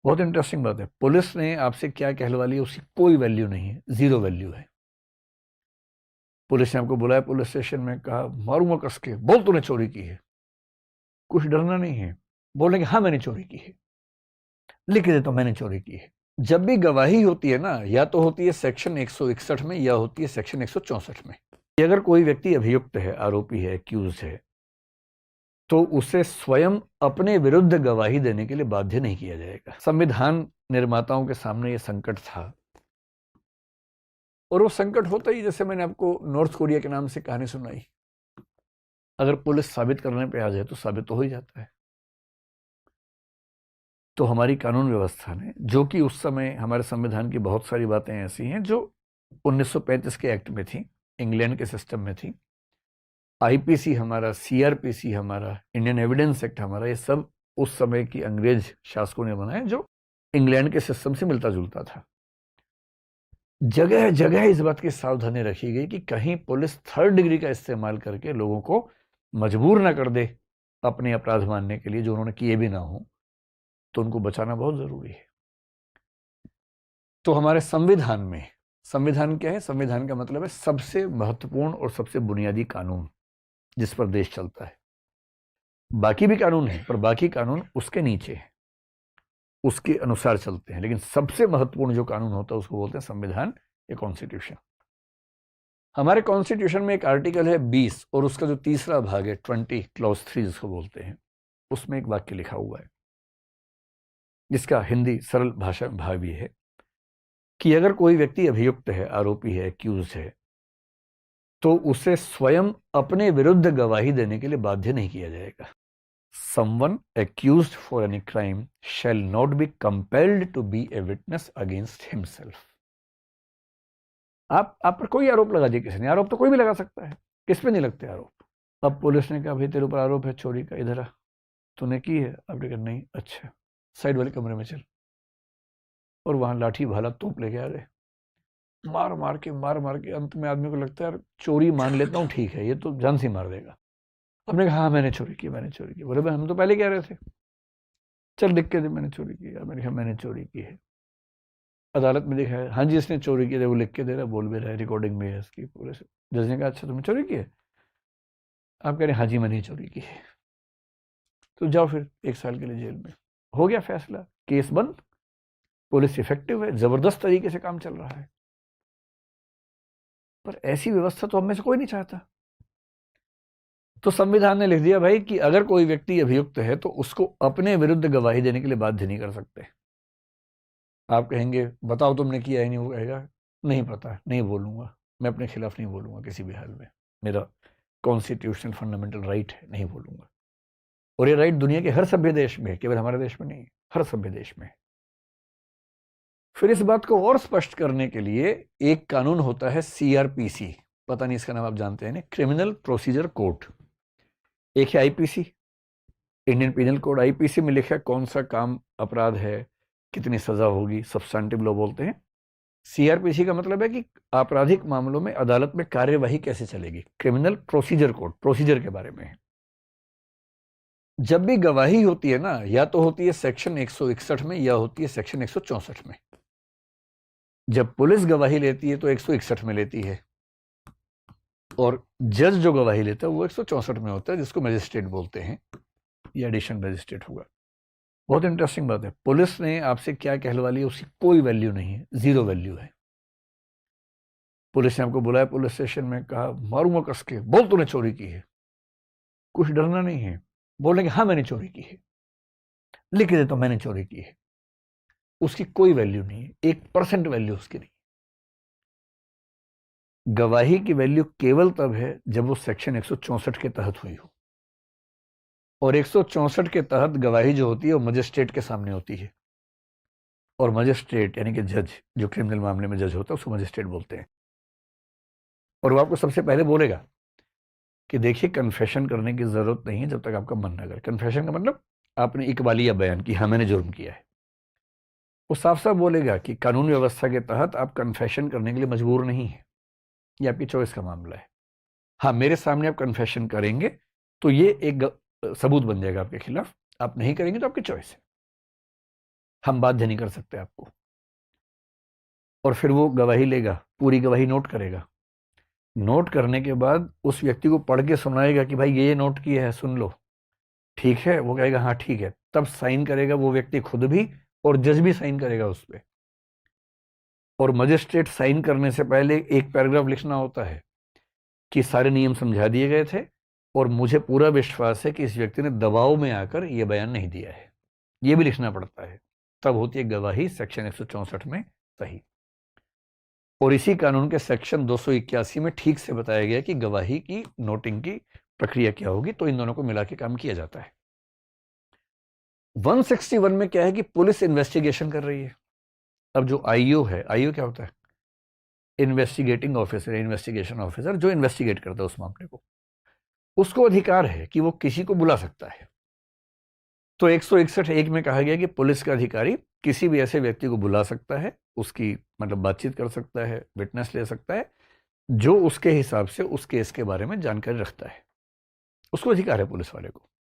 बहुत इंटरेस्टिंग बात है। पुलिस ने आपसे क्या कहलवा लिया उसकी कोई वैल्यू नहीं है, जीरो वैल्यू है। पुलिस ने आपको बुलाया पुलिस स्टेशन में, कहा मारूंगा कस के, बोल तूने चोरी की है। कुछ डरना नहीं है, बोलेंगे हाँ मैंने चोरी की है, लिख दे तो मैंने चोरी की है। जब भी गवाही होती है ना, या तो होती है सेक्शन 161 में या होती है सेक्शन 164 में। अगर कोई व्यक्ति अभियुक्त है, आरोपी है, एक्यूज है, तो उसे स्वयं अपने विरुद्ध गवाही देने के लिए बाध्य नहीं किया जाएगा। संविधान निर्माताओं के सामने यह संकट था, और वो संकट होता ही, जैसे मैंने आपको नॉर्थ कोरिया के नाम से कहानी सुनाई। अगर पुलिस साबित करने पे आ जाए तो साबित तो हो ही जाता है। तो हमारी कानून व्यवस्था ने, जो कि उस समय हमारे संविधान की बहुत सारी बातें ऐसी हैं जो 1935 के एक्ट में थी, इंग्लैंड के सिस्टम में थी, आईपीसी हमारा, सीआरपीसी हमारा, इंडियन एविडेंस एक्ट हमारा, ये सब उस समय की अंग्रेज शासकों ने बनाए, जो इंग्लैंड के सिस्टम से मिलता जुलता था। जगह जगह इस बात की सावधानी रखी गई कि कहीं पुलिस थर्ड डिग्री का इस्तेमाल करके लोगों को मजबूर ना कर दे अपने अपराध मानने के लिए, जो उन्होंने किए भी ना हो, तो उनको बचाना बहुत जरूरी है। तो हमारे संविधान में, संविधान क्या है? संविधान का मतलब है सबसे महत्वपूर्ण और सबसे बुनियादी कानून जिस पर देश चलता है। बाकी भी कानून है, पर बाकी कानून उसके नीचे है, उसके अनुसार चलते हैं, लेकिन सबसे महत्वपूर्ण जो कानून होता है उसको बोलते हैं संविधान या कॉन्स्टिट्यूशन। हमारे कॉन्स्टिट्यूशन में एक आर्टिकल है 20, और उसका जो तीसरा भाग है 20, क्लॉज 3 जिसको बोलते हैं, उसमें एक वाक्य लिखा हुआ है, जिसका हिंदी सरल भाषा में भाव ये है कि अगर कोई व्यक्ति अभियुक्त है, आरोपी है, एक्यूज है, तो उसे स्वयं अपने विरुद्ध गवाही देने के लिए बाध्य नहीं किया जाएगा। Someone accused for any crime shall not be compelled to be a witness against himself. आप पर कोई आरोप लगा दिया किसी ने, आरोप तो कोई भी लगा सकता है, किस पे नहीं लगते आरोप। अब पुलिस ने कहा भाई तेरे ऊपर आरोप है चोरी का, इधर आ, तूने की है? आपने कहा नहीं। अच्छा, साइड वाले कमरे में चल। और वहां लाठी भाला तोप लेके आ गए, मार मार के अंत में आदमी को लगता है यार चोरी मान लेता हूँ, ठीक है, ये तो जान से मार देगा। हमने कहा हाँ मैंने चोरी की, मैंने चोरी की। बोले भाई हम तो पहले कह रहे थे, चल लिख के दे मैंने चोरी की। मैंने कहा मैंने चोरी की है। अदालत में देखा है, हाँ जी इसने चोरी की है, वो लिख के दे रहा है, बोल भी रहा है, रिकॉर्डिंग में है इसकी पूरे से। जज ने कहा अच्छा तुमने चोरी की है? आप कह रहे हैं हाँ जी मैंने चोरी की है, तो जाओ फिर 1 साल के लिए जेल में। हो गया फैसला, केस बंद, पुलिस इफेक्टिव है, जबरदस्त तरीके से काम चल रहा है। पर ऐसी व्यवस्था तो हम में से कोई नहीं चाहता। तो संविधान ने लिख दिया भाई कि अगर कोई व्यक्ति अभियुक्त है तो उसको अपने विरुद्ध गवाही देने के लिए बाध्य नहीं कर सकते। आप कहेंगे बताओ तुमने किया है? नहीं, वो कहेगा नहीं पता, नहीं बोलूंगा, मैं अपने खिलाफ नहीं बोलूंगा किसी भी हाल में, मेरा कॉन्स्टिट्यूशनल फंडामेंटल राइट है, नहीं बोलूंगा। और ये राइट दुनिया के हर सभ्य देश में है, केवल हमारे देश में नहीं, हर सभ्य देश में है। फिर इस बात को और स्पष्ट करने के लिए एक कानून होता है सीआरपीसी, पता नहीं इसका नाम आप जानते हैं, क्रिमिनल प्रोसीजर कोड। एक है IPC, Indian penal code. IPC में लिखा है कौन सा काम अपराध है, कितनी सजा होगी, सब्सटेंटिव लॉ बोलते हैं। सीआरपीसी का मतलब है कि आपराधिक मामलों में अदालत में कार्यवाही कैसे चलेगी, क्रिमिनल प्रोसीजर कोड, प्रोसीजर के बारे में है। जब भी गवाही होती है ना, या तो होती है सेक्शन 161 में या होती है सेक्शन 164 में। जब पुलिस गवाही लेती है तो 161 में लेती है, और जज जो गवाही लेता है वो 164 में होता है, जिसको मजिस्ट्रेट बोलते हैं, या एडिशनल मजिस्ट्रेट होगा। बहुत इंटरेस्टिंग बात है। पुलिस ने आपसे क्या कहलवा लिया उसकी कोई वैल्यू नहीं है, जीरो वैल्यू है। पुलिस ने आपको बुलाया पुलिस स्टेशन में, कहा मारूंगा कस के, बोल तूने चोरी की है। कुछ डरना नहीं है, बोलेंगे हाँ मैंने चोरी की है, लिख दे तो मैंने चोरी की है। उसकी कोई वैल्यू नहीं है, 1% वैल्यू उसकी नहीं। गवाही की वैल्यू केवल तब है जब वो सेक्शन 164 के तहत हुई हो, और 164 के तहत गवाही जो होती है वो मजिस्ट्रेट के सामने होती है, और मजिस्ट्रेट यानी कि जज, जो क्रिमिनल मामले में जज होता है उसको मजिस्ट्रेट बोलते हैं। और वो आपको सबसे पहले बोलेगा कि देखिए कन्फेशन करने की जरूरत नहीं है जब तक आपका मन ना करे। कन्फेशन का मतलब आपने इकबालिया बयान की, हाँ मैंने जुर्म किया है। वो साफ साफ बोलेगा कि कानून व्यवस्था के तहत आप कन्फेशन करने के लिए मजबूर नहीं है, ये आपकी चॉइस का मामला है। हाँ मेरे सामने आप कन्फेशन करेंगे तो ये एक सबूत बन जाएगा आपके खिलाफ, आप नहीं करेंगे तो आपकी चॉइस है। हम बाध्य नहीं कर सकते आपको। और फिर वो गवाही लेगा, पूरी गवाही नोट करेगा। नोट करने के बाद उस व्यक्ति को पढ़ के सुनाएगा कि भाई ये नोट किया है, सुन लो, ठीक है? वो कहेगा हाँ ठीक है, तब साइन करेगा वो व्यक्ति खुद भी, और जज भी साइन करेगा उस पर। और मजिस्ट्रेट साइन करने से पहले एक पैराग्राफ लिखना होता है कि सारे नियम समझा दिए गए थे और मुझे पूरा विश्वास है कि इस व्यक्ति ने दबाव में आकर यह बयान नहीं दिया है, यह भी लिखना पड़ता है। तब होती है गवाही सेक्शन 164 में सही। और इसी कानून के सेक्शन 281 में ठीक से बताया गया कि गवाही की नोटिंग की प्रक्रिया क्या होगी। तो इन दोनों को मिला के काम किया जाता है। 161 में क्या है कि पुलिस इन्वेस्टिगेशन कर रही है। अब जो आईओ है, आईओ क्या होता है? इन्वेस्टिगेटिंग ऑफिसर, इन्वेस्टिगेशन ऑफिसर, जो इन्वेस्टिगेट करता है उस मामले को, उसको अधिकार है कि वो किसी को बुला सकता है। तो 161(1) में कहा गया कि पुलिस का अधिकारी किसी भी ऐसे व्यक्ति को बुला सकता है, उसकी मतलब बातचीत कर सकता है, विटनेस ले सकता है, जो उसके हिसाब से उस केस के बारे में जानकारी रखता है। उसको अधिकार है पुलिस वाले को।